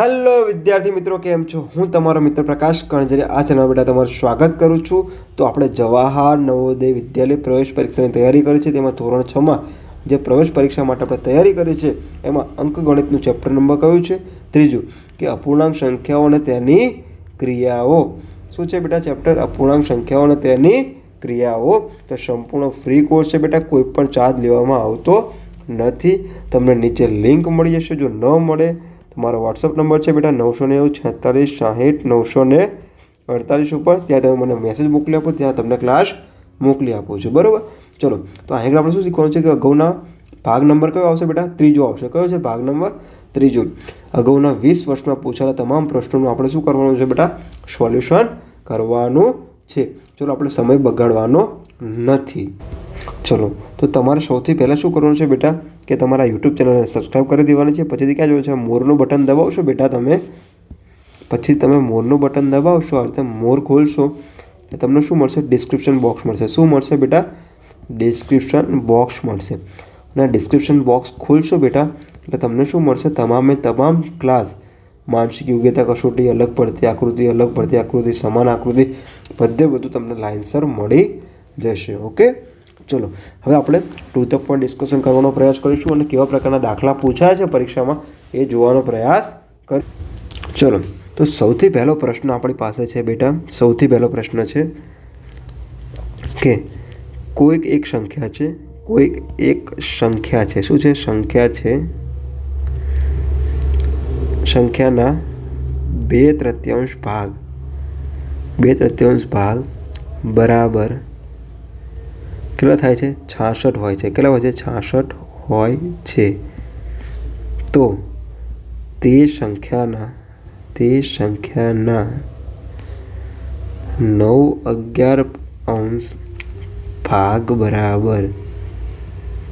Hello વિદ્યાર્થી મિત્રો, કેમ છો? હું તમારો મિત્ર પ્રકાશ કણજરે આ ચેનલ બેટા તમારું સ્વાગત કરું છું. તો આપણે જવાહર નવોદય વિદ્યાલય પ્રવેશ પરીક્ષાની તૈયારી કરી છે. તેમાં ધોરણ 6માં જે પ્રવેશ પરીક્ષા માટે આપણે તૈયારી કરી છે એમાં અંકગણિતનું ચેપ્ટર નંબર કયું છે? ત્રીજું, કે અપૂર્ણાંક સંખ્યાઓ અને તેની ક્રિયાઓ. શું છે બેટા ચેપ્ટર? અપૂર્ણાંક સંખ્યાઓ અને તેની ક્રિયાઓ. તો સંપૂર્ણ ફ્રી કોર્સ છે બેટા, કોઈ પણ ચાર્જ લેવામાં આવતો નથી. તમને નીચે લિંક મળી જશે. જો ન મળે તો મારો વોટ્સઅપ નંબર છે બેટા 9904660 ઉપર. ત્યાં તમે મને મેસેજ મોકલી આપો, ત્યાં તમને ક્લાસ મોકલી આપું છું. બરાબર? ચલો, તો અહીં આપણે શું શીખવાનું છે કે અગાઉના ભાગ નંબર કયો આવશે બેટા? ત્રીજો આવશે. કયો છે ભાગ નંબર? ત્રીજો. અગાઉના 20 વર્ષમાં પૂછાયેલા તમામ પ્રશ્નોનું આપણે શું કરવાનું છે બેટા? સોલ્યુશન કરવાનું છે. ચલો, આપણે સમય બગાડવાનો નથી. ચલો, તો તમારે સૌથી પહેલાં શું કરવાનું છે બેટા કે તમારા યુટ્યુબ ચેનલને સબસ્ક્રાઈબ કરી દેવાની છે. પછીથી ક્યાં જોયું છે? મોરનું બટન દબાવશો બેટા તમે. પછી તમે મોરનું બટન દબાવશો, આ રીતે મોર ખોલશો એટલે તમને શું મળશે? ડિસ્ક્રિપ્શન બોક્સ મળશે. શું મળશે બેટા? ડિસ્ક્રિપ્શન બોક્સ મળશે. અને ડિસ્ક્રિપ્શન બોક્સ ખોલશો બેટા એટલે તમને શું મળશે? તમામ ક્લાસ, માનસિક યોગ્યતા કસોટી, અલગ પડતી આકૃતિ, સમાન આકૃતિ, બધું તમને લાઇનસર મળી જશે. ઓકે, ચલો, હવે આપણે ટુ ધ પોઈન્ટ ડિસ્કશન કરવાનો પ્રયાસ કરીશું અને કેવા પ્રકારના દાખલા પૂછાય છે પરીક્ષામાં એ જોવાનો પ્રયાસ કરીશું. ચલો, તો સૌથી પહેલો પ્રશ્ન આપણી પાસે છે બેટા. સૌથી પહેલો પ્રશ્ન છે કે કોઈક એક સંખ્યા છે. શું છે? સંખ્યા છે. સંખ્યાના 2/3 ભાગ બરાબર કેટલા થાય છે? 66 હોય છે. કેટલા હોય છે? 66 હોય છે. તો તે સંખ્યાના 9/11 ભાગ બરાબર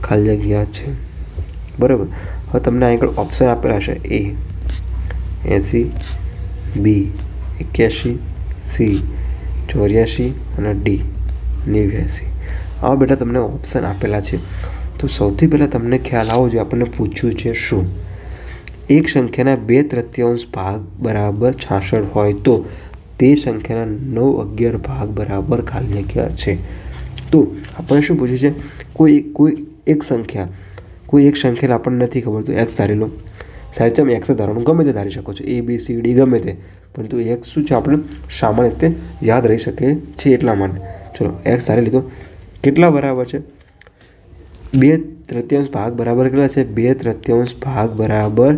ખાલી જગ્યા છે. બરાબર. હવે તમને આગળ ઓપ્શન આપેલા છે: A 80, B 81, C 84 અને D 89. આવા બેટા તમને ઓપ્શન આપેલા છે. તો સૌથી પહેલાં તમને ખ્યાલ આવવો જોઈએ, આપણને પૂછ્યું છે શું? એક સંખ્યાના 2/3 ભાગ બરાબર 66 હોય તો તે સંખ્યાના 9/11 ભાગ બરાબર ખાલી જગ્યા છે. તો આપણને શું પૂછ્યું છે? કોઈ એક સંખ્યા આપણને નથી ખબર તો એક્સ ધારી લો. સાહેબ, તમે એક્સ ધારવાનું ગમે તે ધારી શકો છો, A B C D ગમે તે, પરંતુ એક્સ શું છે આપણે સામાન્ય રીતે યાદ રહી શકે છે એટલા માટે. ચલો, એક્સ ધારી લીધો. કેટલા બરાબર છે? 2/3 ભાગ બરાબર કેટલા છે? 2/3 ભાગ બરાબર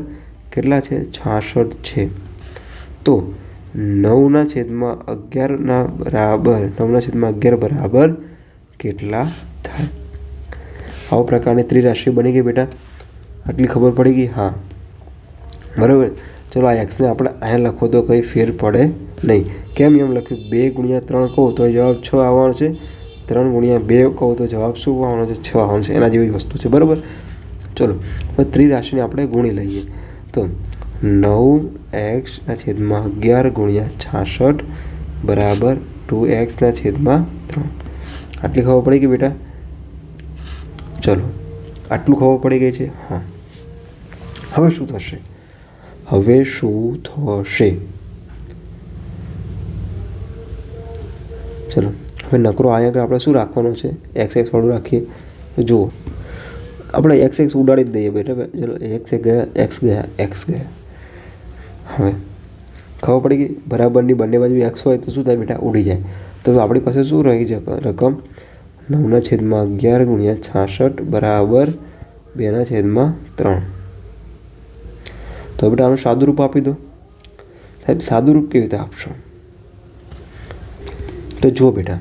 કેટલા છે? 66 છે. તો 9/11 બરાબર કેટલા થાય? આવા પ્રકારની ત્રિરાશિ બની ગઈ બેટા. આટલી ખબર પડી ગઈ? હા, બરાબર. ચલો, આ એક્સને આપણે અહીંયા લખો તો કંઈ ફેર પડે નહીં. કેમ એમ લખ્યું? 2 × 3 કહો તો જવાબ 6 આવવાનો છે. 3 × 2 કહો તો જવાબ શું આવવાનો છે? 6 આવવાનો છે. એના જેવી વસ્તુ છે. બરાબર. ચલો, હવે ત્રિરાશિને આપણે ગુણી લઈએ. તો 9x/11 × 66 બરાબર 2x/3. આટલી ખબર પડી ગઈ બેટા? ચલો, આટલું ખબર પડી ગઈ છે. હા, હવે શું થશે? ચલો, હવે નકરો અહીંયા આગળ આપણે શું રાખવાનું છે? એક્સ વાળું રાખીએ. તો જુઓ, આપણે એક્સ ઉડાડી જ દઈએ બેટા. ચલો, એક્સ ગયા. હવે ખબર પડી ગઈ? બરાબરની બંને બાજુ એક્સ હોય તો શું થાય બેટા? ઉડી જાય. તો આપણી પાસે શું રહી છે રકમ? 9/11 × 66 બરાબર 2/3. તો બેટા આનું સાદું રૂપ આપી દો. સાહેબ, સાદું રૂપ કેવી રીતે આપશો? તો જો બેટા,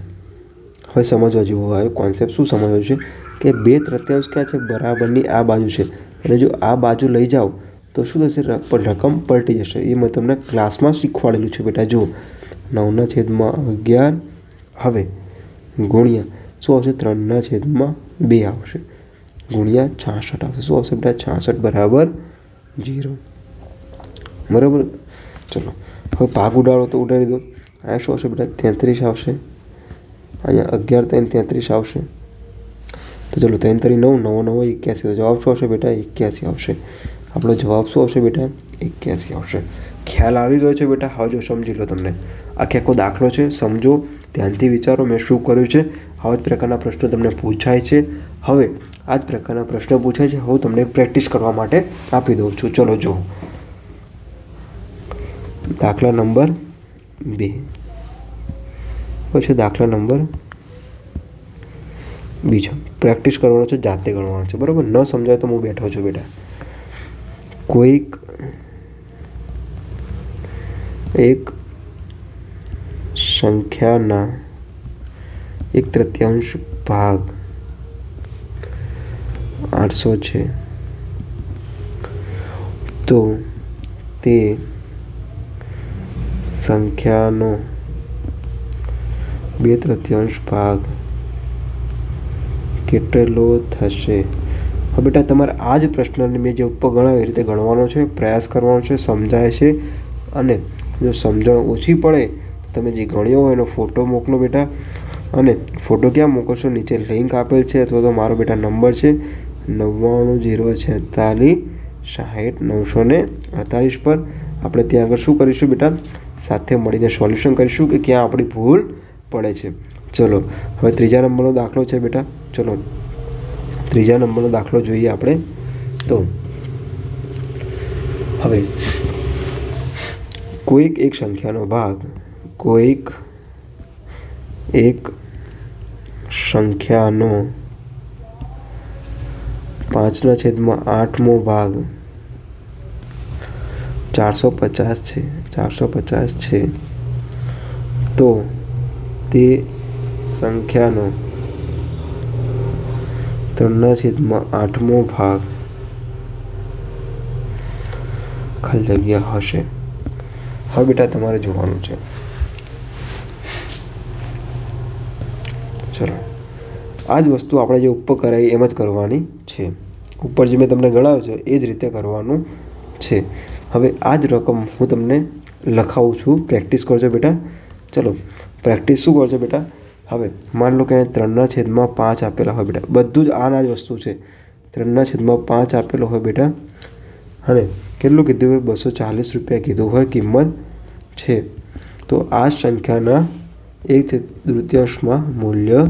હવે સમજવા જેવો આવ્યો કોન્સેપ્ટ. શું સમજવું છે કે 2/3 ક્યાં છે? બરાબરની આ બાજુ છે. અને જો આ બાજુ લઈ જાઓ તો શું થશે? રકમ પલટી જશે. એ મેં તમને ક્લાસમાં શીખવાડેલું છે બેટા. જો 9/11 હવે ગુણ્યા શું આવશે? 3/2 આવશે ગુણ્યા 66 આવશે. શું આવશે બેટા? 66 બરાબર 0. બરાબર. ચલો, હવે ભાગ ઉડાડો તો ઉડાડી દો. અહીંયા શું આવશે બેટા? 33 આવશે. અહીંયા 11 × 3 33 આવશે. તો ચલો, 3 × 3 9, 9 × 9 81. તો જવાબ શું આવશે બેટા? 81 આવશે. આપણો જવાબ શું આવશે બેટા? 81 આવશે. ખ્યાલ આવી ગયો છે બેટા? હવે જો સમજી લો. તમને આખો દાખલો છે, સમજો, ધ્યાનથી વિચારો મેં શું કર્યું છે. આવા જ પ્રકારના પ્રશ્નો તમને પૂછાય છે. હવે આ જ પ્રકારના પ્રશ્નો પૂછાય છે. હું તમને પ્રેક્ટિસ કરવા માટે આપી દઉં છું. ચલો જો દાખલા નંબર 2 પછી દાખલા નંબર બીજો. પ્રેક્ટિસ કરવાનો છે, જાતે ગણવાનો છે. બરાબર? ન સમજાય તો હું બેઠો છું બેટા. કોઈક એક સંખ્યાના 1/3 ભાગ 800 છે તો તે સંખ્યાનો 2/3 ભાગ કેટલો થશે? હવે બેટા તમારે આ જ પ્રશ્નને મેં જે ઉપર ગણાવ્યો એ રીતે ગણવાનો છે, પ્રયાસ કરવાનો છે, સમજાય છે. અને જો સમજણ ઓછી પડે તો તમે જે ગણ્યો હોય એનો ફોટો મોકલો બેટા. અને ફોટો ક્યાં મોકલશો? નીચે લિંક આપેલ છે અથવા તો મારો બેટા નંબર છે 99 046 60 948 પર. આપણે ત્યાં આગળ શું કરીશું બેટા? સાથે મળીને સોલ્યુશન કરીશું કે ક્યાં આપણી ભૂલ પડે છે. ચલો હવે ત્રીજા નંબરનો દાખલો છે બેટા. ચલો ત્રીજા નંબરનો દાખલો જોઈએ આપણે. તો હવે કોઈક એક સંખ્યાનો ભાગ, કોઈક એક સંખ્યાનો 5/8 ભાગ 450 છે તો તે સંખ્યાનો 3/8 ભાગ ખાલી જગ્યા હશે. હવે બેટા તમારે જોવાનું છે. ચલો આ જ વસ્તુ આપણે જે ઉપર કરાવી એમ જ કરવાની છે. ઉપર જે મેં તમને ગણાવ્યું છે એ જ રીતે કરવાનું છે. હવે આ જ રકમ હું તમને લખાવું છું. પ્રેક્ટિસ કરજો બેટા. ચલો પ્રેક્ટિસ શું કરજો બેટા? હવે માન લો કે 3/5 આપેલા હોય બેટા. બધું જ આના જ વસ્તુ છે. 3/5 આપેલો હોય બેટા. અને કેટલું કીધું હોય? 240 રૂપિયા કીધું હોય કિંમત છે. તો આ સંખ્યાના 1/3 મૂલ્ય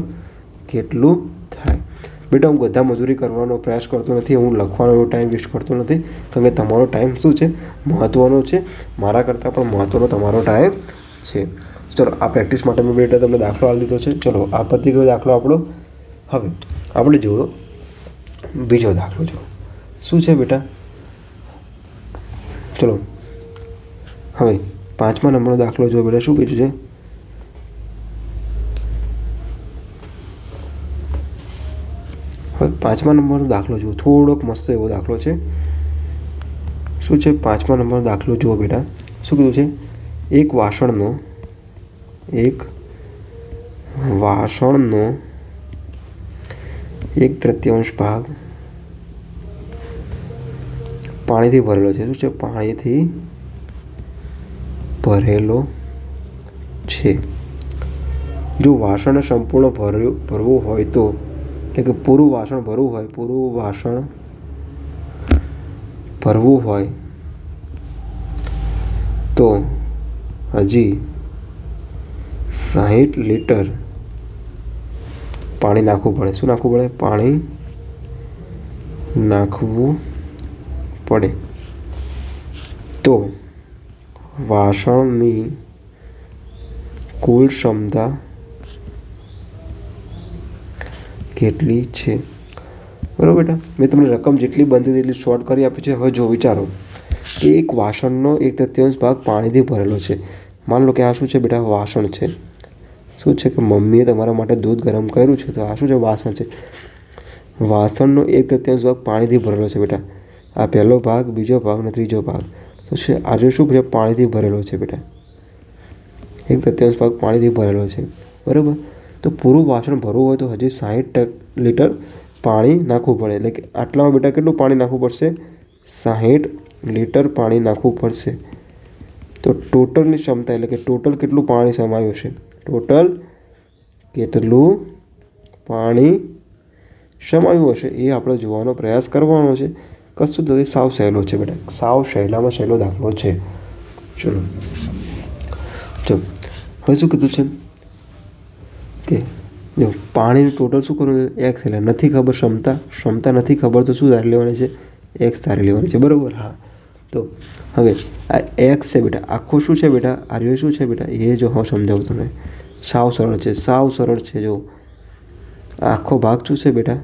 કેટલું થાય? બેટા હું બધા મજૂરી કરવાનો પ્રયાસ કરતો નથી. હું લખવાનો એવો ટાઈમ વેસ્ટ કરતો નથી. કારણ કે તમારો ટાઈમ શું છે? મહત્ત્વનો છે. મારા કરતાં પણ મહત્ત્વનો તમારો ટાઈમ છે. ચલો આ પ્રેક્ટિસ માટે મેં બેટા તમને દાખલો આપી દીધો છે. ચલો આ પતી ગયો દાખલો આપણો. હવે આપણે જુઓ બીજો દાખલો. જુઓ શું છે બેટા? ચલો હવે 5મા નંબરનો દાખલો જો બેટા. શું કીધું છે? હવે 5મા નંબરનો દાખલો જુઓ. થોડોક મસ્ત એવો દાખલો છે. શું છે? 5મા નંબરનો દાખલો જુઓ બેટા. શું કીધું છે? એક વાસણનો 1/3 ભાગ પાણીથી ભરેલો છે. શું છે? પાણીથી ભરેલો છે. જો વાસણને સંપૂર્ણ ભરવું હોય તો, એટલે કે પૂરું વાસણ ભરવું હોય તો હજી 60 લીટર પાણી નાખવું પડે. શું નાખવું પડે? પાણી નાખવું પડે. તો વાસણની કુલ ક્ષમતા કેટલી છે? બરાબર બેટા? મેં તમને રકમ જેટલી બનતી એટલી શોર્ટ કરી આપી છે. હવે જો વિચારો કે એક વાસણનો 1/3 ભાગ પાણીથી ભરેલો છે. માન લો કે આ શું છે બેટા? વાસણ છે. શું છે? કે મમ્મીએ તમારા માટે દૂધ ગરમ કર્યું છે. તો આ શું છે? વાસણ છે. વાસણનો 1/3 ભાગ પાણીથી ભરેલો છે બેટા. આ પહેલો ભાગ, બીજો ભાગ અને ત્રીજો ભાગ. તો આજે શું છે? પાણીથી ભરેલો છે બેટા. 1/3 ભાગ પાણીથી ભરેલો છે. બરાબર? તો પૂરું વાસણ ભરવું હોય તો હજી 60 લીટર પાણી નાખવું પડે. એટલે કે આટલામાં બેટા કેટલું પાણી નાખવું પડશે? 60 લીટર પાણી નાખવું પડશે. તો ટોટલની ક્ષમતા એટલે કે ટોટલ કેટલું પાણી સમાયું છે? ટોટલ કેટલું પાણી સમાયું હશે એ આપણે જોવાનો પ્રયાસ કરવાનો છે. કશું તો સાવ સહેલો છે બેટા, સાવ સહેલામાં સહેલો દાખલો છે. ચલો હવે શું કીધું છે કે જો પાણીનું ટોટલ શું કરવું છે, એક્સ. એટલે નથી ખબર ક્ષમતા નથી ખબર તો શું ધારી લેવાની છે, એક્સ ધારી લેવાની છે. બરાબર. હા, તો હવે આ એક્સ છે બેટા, આખો શું છે બેટા, આર્યો શું છે બેટા, એ જો હું સમજાવું તમને, સાવ સરળ છે, સાવ સરળ છે. જો આખો ભાગ શું છે બેટા,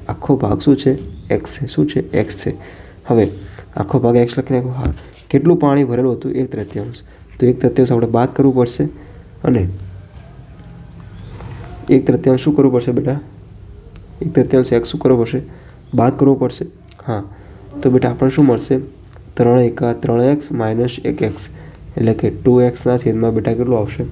આખો ભાગ શું છે, એક્સ છે. શું છે, એક્સ છે. હવે આખો ભાગ એક્સ લખી નાખો. હા, કેટલું પાણી ભરેલું હતું, 1/3. તો 1/3 આપણે બાદ કરવું પડશે, અને 1/3 શું કરવું પડશે બેટા, 1/3 એક્સ શું કરવું પડશે, બાદ કરવું પડશે. હા, તો બેટા આપણને શું મળશે, 3 × 3x - 1x, એટલે કે 2xના છેદમાં બેટા કેટલું આવશે,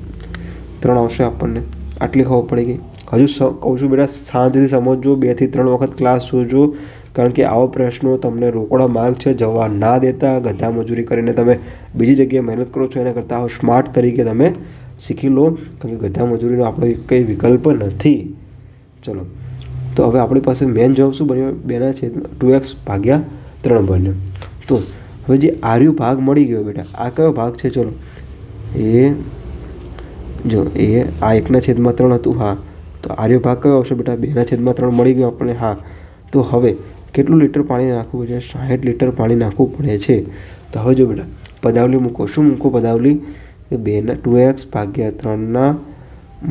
3 આવશે. આપણને આટલી ખબર પડી ગઈ. હજુ કહું છું બેટા, શાંતિથી સમજજો, 2 થી 3 વખત ક્લાસ જોજો, કારણ કે આવા પ્રશ્નો તમને રોકડા માર્ક છે, જવા ના દેતા. ગધા મજૂરી કરીને તમે બીજી જગ્યાએ મહેનત કરો છો, એના કરતાં સ્માર્ટ તરીકે તમે શીખી લો, કારણ કે ગધા મજૂરીનો આપણો કંઈ વિકલ્પ નથી. ચલો, તો હવે આપણી પાસે મેન જવાબ શું બન્યો, 2x/3 બન્યો. તો હવે જે આર્યો ભાગ મળી ગયો બેટા, આ કયો ભાગ છે, ચલો એ જો એ આ 1/3 હતું. હા, તો આર્યો ભાગ કયો આવશે બેટા, 2/3 મળી ગયો આપણને. હા, તો હવે કેટલું લીટર પાણી નાખવું છે, 60 લીટર પાણી નાખવું પડે છે. તો હવે જો બેટા પદાવલી મૂકો, શું મૂકો પદાવલી, કે 2x/3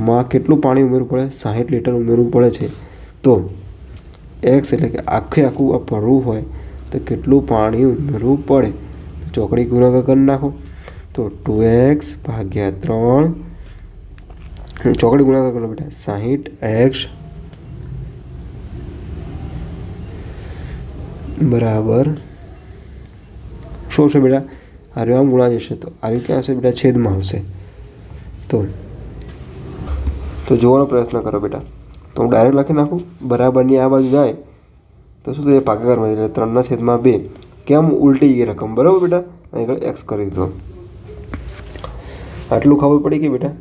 માં કેટલું પાણી ઉમેરવું પડે, 60 લીટર ઉમેરવું પડે છે. તો એક્સ એટલે કે આખું આ ભરવું હોય તો કેટલું પાણી ઉમેરવું પડે, ચોકડી ગુણાકાર કરી નાખો. તો 2x/3 ચોકડી ગુણાકાર કરો બેટા, 60x બરાબર શું છે બેટા, આર્યો આમ ગુણા જશે, તો આર્યો ક્યાં આવશે બેટા, છેદમાં આવશે. તો જોવાનો પ્રયત્ન કરો બેટા. તો હું ડાયરેક્ટ લખી નાખું, બરાબરની આ બાજુ જાય તો શું થશે, ભાગાકારમાં, એટલે 3/2. કેમ ઉલટી ગઈ રકમ, બરાબર બેટા, અહીં આગળ એક્સ કરી દીધો. આટલું ખબર પડી ગઈ બેટા.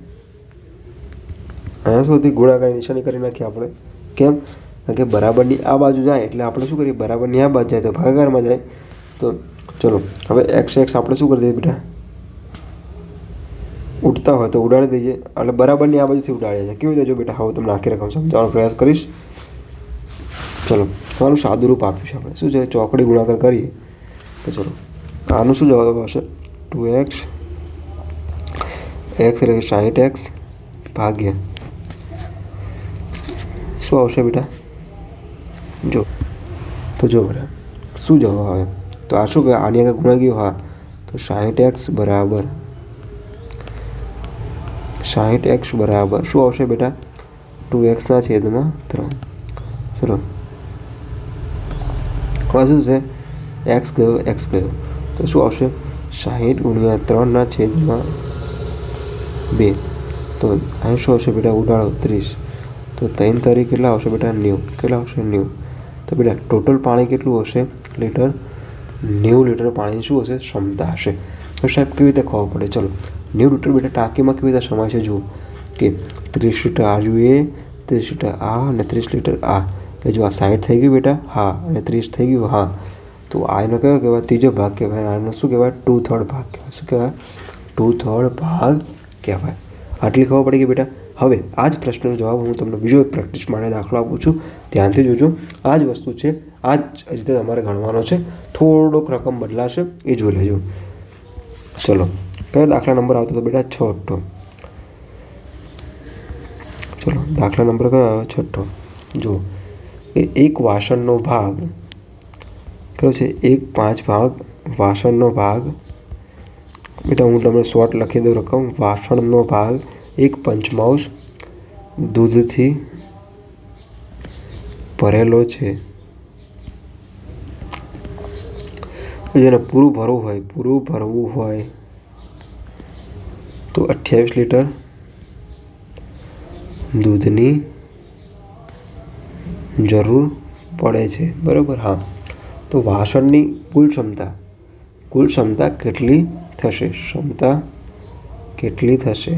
અહીંયા સુધી ગુણાકારની નિશાની કરી નાખીએ આપણે. કેમ, કારણ કે બરાબરની આ બાજુ જાય એટલે આપણે શું કરીએ, બરાબરની આ બાજુ જાય તો ભાગાકારમાં જાય. તો ચલો હવે એક્સ આપણે શું કરી દઈએ બેટા, ઉઠતા હોય તો ઉડાડી દઈએ, એટલે બરાબરની આ બાજુથી ઉડાડીએ છીએ. કેવી રીતે જો બેટા, હવે તમને આખી રકમ સમજાવવાનો પ્રયાસ કરીશ. ચલો, આનું સાદું રૂપ આપ્યું છે આપણે, શું છે, ચોકડી ગુણાકાર કરીએ તો ચલો આનું શું જવાબ આવશે, 2x એટલે કે 60x ભાગ્યા શું આવશે બેટા, જો બેટા શું જવાબ આવે, તો આ શું કહે, આની આગળ ગુણા ગયો. હા, તો 60x બરાબર શું આવશે બેટા, 2x/3. ચલો હવે શું છે, એક્સ ગયો તો શું આવશે, 60 × 3/2. તો અહીં શું આવશે બેટા, ઉડાડો 30. તો 3 તારીખ કેટલા આવશે બેટા, 90. કેટલા આવશે, 90. તો બેટા ટોટલ પાણી કેટલું હશે, લીટર, 90 લીટર પાણીની શું હશે, ક્ષમતા હશે. તો સાહેબ કેવી રીતે ખબર પડે, ચલો 90 લીટર બેટા ટાંકીમાં કેવી રીતે સમાય છે, જુઓ કે 30 લીટર આર્યું એ, 30 લીટર આ અને 30 લીટર આ, એટલે જો આ 60 થઈ ગયું બેટા, હા, અને 30 થઈ ગયું. હા, તો આ એનો કયો કહેવાય, ત્રીજો ભાગ કહેવાય. આનો શું કહેવાય, 2/3 ભાગ કહેવાય. શું કહેવાય, 2/3 ભાગ કહેવાય. આટલી ખબર પડી ગઈ બેટા. હવે આ જ પ્રશ્નનો જવાબ હું તમને બીજો એક પ્રેક્ટિસ માટે દાખલો આપું છું, ધ્યાનથી જોજો. આ જ વસ્તુ છે, આ જ રીતે તમારે ગણવાનો છે, થોડોક રકમ બદલાશે એ જોઈ લેજો. ચલો કયો દાખલા નંબર આવતો હતો બેટા, 6. ચલો દાખલા નંબર કયો આવ્યો, 6. જો એ એક વાસણનો ભાગ કયો છે, 1/5 ભાગ વાસણનો ભાગ બેટા, હું તમને શોર્ટ લખી દઉં રકમ, વાસણનો ભાગ 1/5 દૂધથી ભરેલો છે. જેને પૂરું ભરવું હોય તો 28 લીટર દૂધની જરૂર પડે છે, બરાબર. હા, તો વાસણની કુલ ક્ષમતા કેટલી થશે,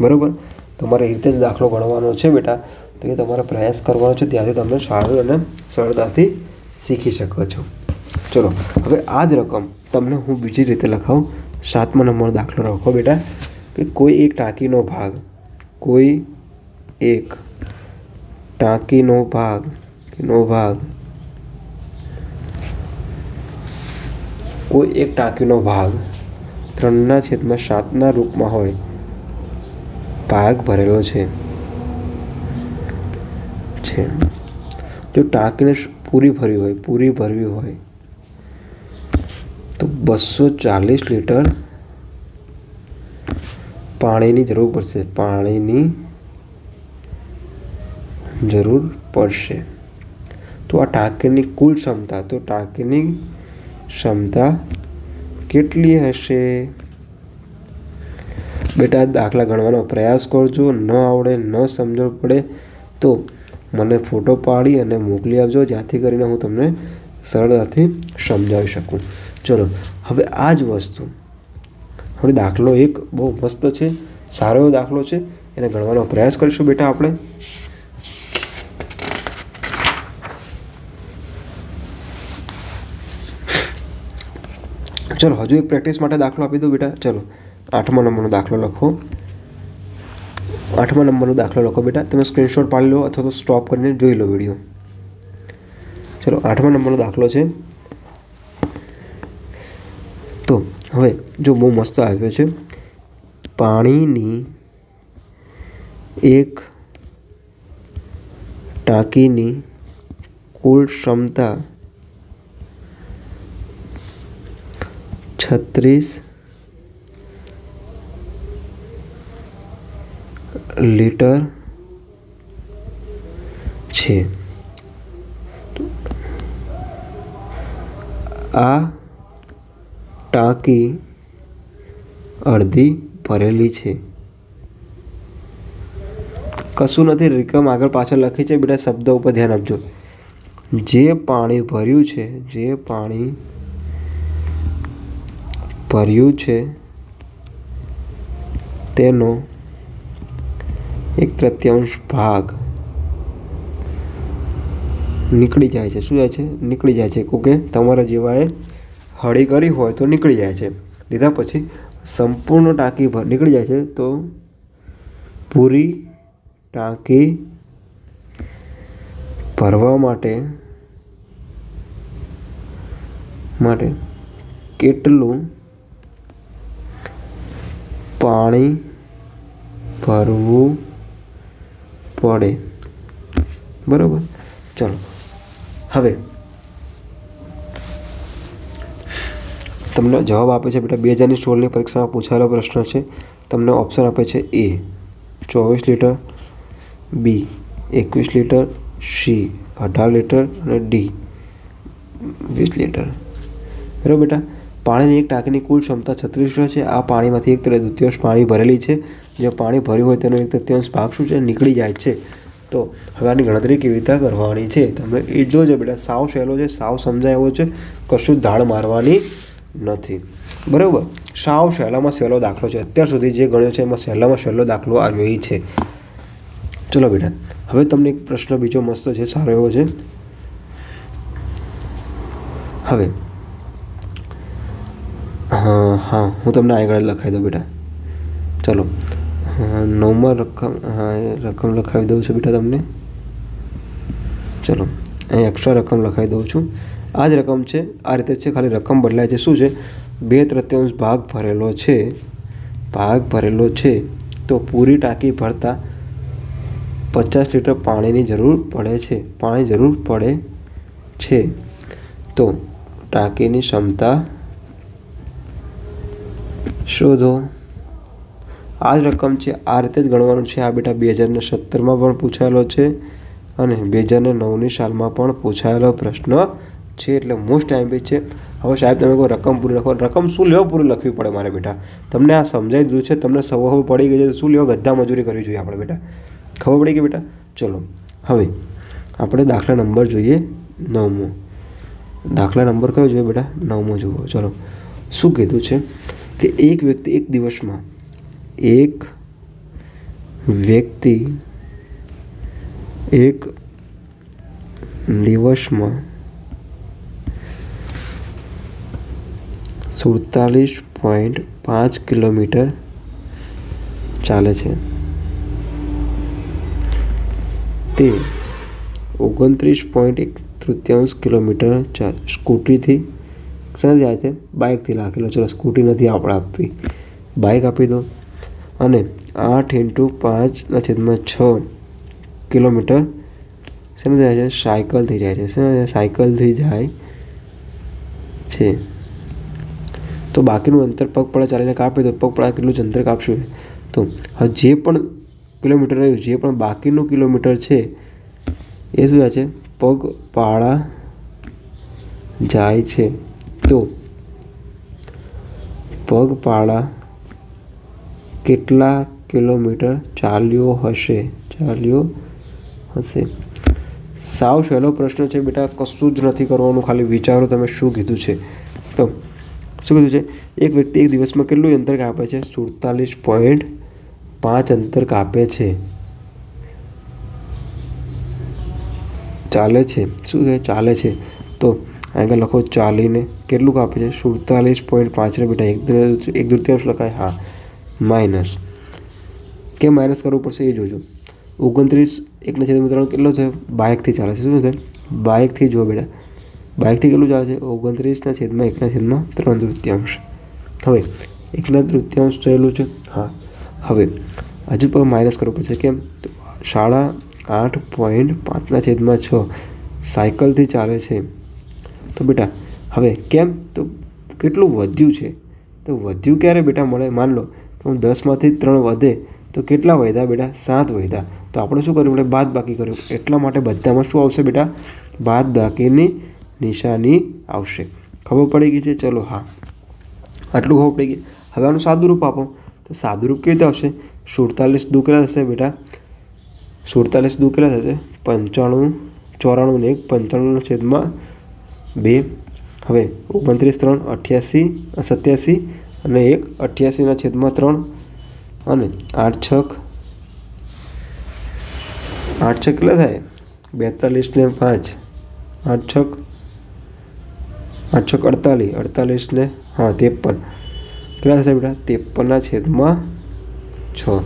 બરાબર. તમારે એ રીતે જ દાખલો ગણવાનો છે બેટા. તો એ તમારે પ્રયાસ કરવાનો છે, ત્યાંથી તમને સારું અને સરળતાથી શીખી શકો છો. ચલો હવે આ જ રકમ તમને હું બીજી રીતે લખાવું. 7મા નંબરનો દાખલો રાખો બેટા કે કોઈ એક ટાંકીનો ભાગ કોઈ એક ટાંકીનો ભાગ 3/7 રૂપમાં હોય, ભાગ ભરેલો છે. જો ટાંકીને પૂરી ભરવી હોય તો 240 લીટર પાણીની જરૂર પડશે. તો આ ટાંકીની કુલ ક્ષમતા કેટલી હશે? બેટા દાખલા ગણવાનો પ્રયાસ કરજો. ન આવડે, ન સમજણ પડે તો મને ફોટો પાડી અને મોકલી આપજો, જેથી કરીને હું તમને સરળતાથી સમજાવી શકું. ચલો હવે આ જ વસ્તુ હવે દાખલો એક બહુ મસ્ત છે, સારો એવો દાખલો છે, એને ગણવાનો પ્રયાસ કરીશું બેટા આપણે. ચલો હજુ એક પ્રેક્ટિસ માટે દાખલો આપી દઉં બેટા. ચલો 8મા નંબરનો દાખલો લખો. 8મા નંબરનો દાખલો લખો બેટા. તમે સ્ક્રીનશોટ પાડી લો અથવા તો સ્ટોપ કરીને જોઈ લો વિડીયો. ચલો 8મા નંબરનો દાખલો છે. તો હવે જો બહુ મસ્ત આવ્યો છે. પાણીની એક ટાંકીની કુલ ક્ષમતા 36 લીટર છે. આ ટાંકી અડધી ભરેલી છે. કશું નથી, રકમ આગળ પાછળ લખી છે બેટા. શબ્દો ઉપર ધ્યાન આપજો. જે પાણી ભર્યું છે તેનો 1/3 ભાગ નીકળી જાય છે. શું જાય છે? નીકળી જાય છે. કે તમારા જેવાએ હળી કરી હોય તો નીકળી જાય છે. લીધા પછી સંપૂર્ણ ટાંકી નીકળી જાય છે. તો પૂરી ટાંકી ભરવા માટે કેટલું પાણી ભરવું પડે? બરાબર. ચલો હવે તમને જવાબ આપે છે બેટા 2016ની પરીક્ષામાં પૂછાયેલો પ્રશ્ન છે. તમને ઓપ્શન આપે છે A 24 litre, B 21 litre, C 18 litre અને D 20 લીટર. બરાબર બેટા. પાણીની એક ટાંકીની કુલ ક્ષમતા 36 લીટર છે. આ પાણીમાંથી 1/2 પાણી ભરેલી છે. જે પાણી ભર્યું હોય તેનો 1/3 ભાગ શું છે? નીકળી જાય છે. તો હવે આની ગણતરી કેવી રીતે કરવાની છે તમે એ જોજો બેટા. સાવ સહેલો છે, સાવ સમજાય એવો છે, કશું ધાડ મારવાની નથી. બરાબર. સાવ સહેલામાં સહેલો દાખલો છે. અત્યાર સુધી જે ગણ્યો છે એમાં સહેલામાં સહેલો દાખલો આવ્યો એ છે. ચલો બેટા હવે તમને એક પ્રશ્ન બીજો મસ્ત છે, સારો એવો છે. હવે હા હું તમને આગળ લખાવી દઉં બેટા. ચલો 9માં રકમ લખાવી દઉં છું બેટા તમને. ચલો અહીં એક્સ્ટ્રા રકમ લખાવી દઉં છું. આ જ રકમ છે, આ રીતે છે, ખાલી રકમ બદલાય છે. શું છે? 2/3 ભાગ ભરેલો છે. તો પૂરી ટાંકી ભરતા 50 લીટર પાણીની જરૂર પડે છે. તો ટાંકીની ક્ષમતા શોધો. આ જ રકમ છે, આ રીતે જ ગણવાનું છે. આ બેટા 2017માં પણ પૂછાયેલો છે અને 2009ની સાલમાં પણ પૂછાયેલો પ્રશ્ન છે. એટલે મોસ્ટ ટાઈમ બી છે. હવે સાહેબ તમે કહો રકમ પૂરી લખો. રકમ શું લેવો પૂરી લખવી પડે મારે બેટા? તમને આ સમજાઈ દીધું છે, તમને ખબર પડી ગઈ છે. શું લેવો? ગધા મજૂરી કરવી જોઈએ આપણે બેટા. ખબર પડી ગઈ બેટા. ચલો હવે આપણે દાખલા નંબર જોઈએ 9મો. દાખલા નંબર કયો જોઈએ બેટા? 9મો જુઓ. ચલો શું કીધું છે કે એક વ્યક્તિ એક દિવસમાં 1 47.5 કિલોમીટર ચાલે છે તે 29.1 કિલોમીટર સ્કૂટીથી શાને જાય છે? બાઇકથી રાખેલો. ચલો સ્કૂટી નથી આપણે આપવી, બાઇક આપી દો. અને 8 × 5/6 કિલોમીટર શાને જાય છે? સાયકલથી જાય છે. સાયકલથી જાય છે. તો બાકીનું અંતર પગપાળા ચાલીને કાપે તો પગપાળા કેટલું જ અંતર કાપશું? તો હવે જે પણ કિલોમીટર રહ્યું, જે પણ બાકીનું કિલોમીટર છે એ શું જાય છે? પગપાળા જાય છે. તો પગપાળા કેટલા કિલોમીટર ચાલ્યો હશે? સાવ સહેલો પ્રશ્ન છે બેટા, કશું જ નથી કરવાનું, ખાલી વિચારો તમે શું કીધું છે. તો શું કીધું છે? એક વ્યક્તિ એક દિવસમાં કેટલું અંતર કાપે છે? 47.5 અંતર કાપે છે, ચાલે છે. શું છે? ચાલે છે. તો આગળ લખો ચાલીને કેટલું કાપે છે? 47.5 બેટા 1/3 લખાય? હા. માઇનસ, કેમ માઇનસ કરવું પડશે એ જોજો. 29 1/3 કેટલો છે? બાઇકથી ચાલે છે. શું છે? બાઇકથી જો બેટા, બાઇકથી કેટલું ચાલે છે? 29 1/3. હવે 1/3 થયેલું છે. હા. હવે હજુ પણ માઇનસ કરવું પડશે. કેમ? તો 8.5/6 સાયકલથી ચાલે છે. તો બેટા હવે કેમ? તો કેટલું વધ્યું છે? તો વધ્યું ક્યારે બેટા મળે? માન લો કે હું 10માંથી 3 વધે તો કેટલા વધ્યા બેટા? 7 વધ્યા. તો આપણે શું કર્યું? આપણે બાદ બાકી કર્યું. એટલા માટે બધામાં શું આવશે બેટા? બાદ બાકીની નિશાની આવશે. ખબર પડી ગઈ છે? ચલો હા, આટલું ખબર પડી ગઈ. હવે આનું સાદુરૂપ આપો. તો સાદુરૂપ કેવી રીતે આવશે? 47 દુ કેટલા થશે બેટા? 47 દુ કેટલા થશે? 95, 94 ને 1 95/2. હવે 29 3 88 87 અને 1 88/3 અને 8 6 કેટલા થાય? 42 ને 5 8 6 48 48 ને 53 કેટલા થશે બેટા? 53/6.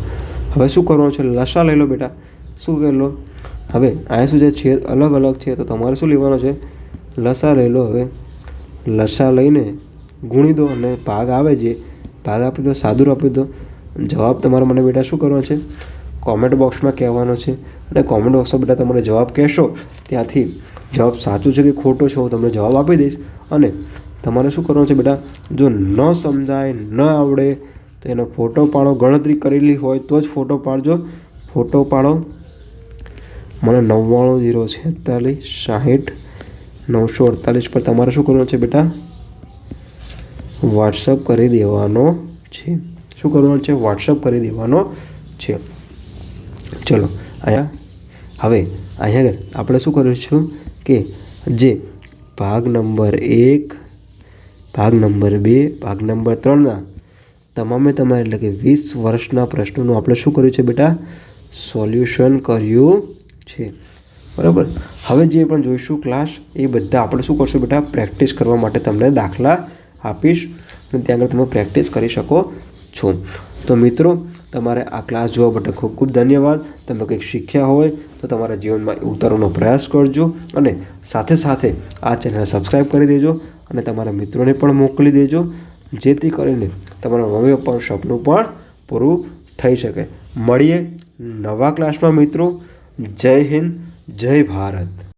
હવે શું કરવાનું છે? લસા લઈ લો બેટા. શું કરી લો? હવે આ શું છે? છેદ અલગ અલગ છે, તો તમારે શું લેવાનો છે? લસા લઈ લો. હવે લસા લઈને ગુણી દો અને ભાગ આવે, જે ભાગ આપી દો, સાદુરૂપ આપી દો. જવાબ તમારે મને બેટા શું કરવાનો છે? કોમેન્ટ બોક્સમાં કહેવાનો છે. અને કોમેન્ટ બોક્સમાં બેટા તમારે જવાબ કહેશો, ત્યાંથી જવાબ સાચું છે કે ખોટો છે હું તમને જવાબ આપી દઈશ. અને તમારે શું કરવાનું છે બેટા? જો ન સમજાય, ન આવડે તો એનો ફોટો પાડો. ગણતરી કરેલી હોય તો જ ફોટો પાડજો. ફોટો પાડો, મને 99 046 60 948 પર તમારે શું કરવાનું છે બેટા? વોટ્સઅપ કરી દેવાનો છે. શું કરવાનું છે? વોટ્સઅપ કરી દેવાનો છે. ચલો અહીંયા હવે અહીંયા આગળ આપણે શું કરીશું કે જે ભાગ નંબર 1, ભાગ નંબર 2, ભાગ નંબર 3ના તમામે એટલે કે 20 વર્ષના પ્રશ્નોનું આપણે શું કર્યું છે બેટા? સોલ્યુશન કર્યું છે. બરાબર. હવે જે પણ જોઈશું ક્લાસ, એ બધા આપણે શું કરશું બેટા? પ્રેક્ટિસ કરવા માટે તમને દાખલા આપીશ અને ત્યાં આગળ તમે પ્રેક્ટિસ કરી શકો છો. તો મિત્રો, તમારે આ ક્લાસ જોવા માટે ખૂબ ખૂબ ધન્યવાદ. તમે કંઈક શીખ્યા હોય તો તમારા જીવનમાં ઉતારવાનો પ્રયાસ કરજો અને સાથે સાથે આ ચેનલ સબસ્ક્રાઈબ કરી દેજો અને તમારા મિત્રોને પણ મોકલી દેજો, જેથી કરીને તમારા મમ્મી પપ્પાનું સપનું પણ પૂરું થઈ શકે. મળીએ નવા ક્લાસમાં મિત્રો. જય હિન્દ, જય ભારત.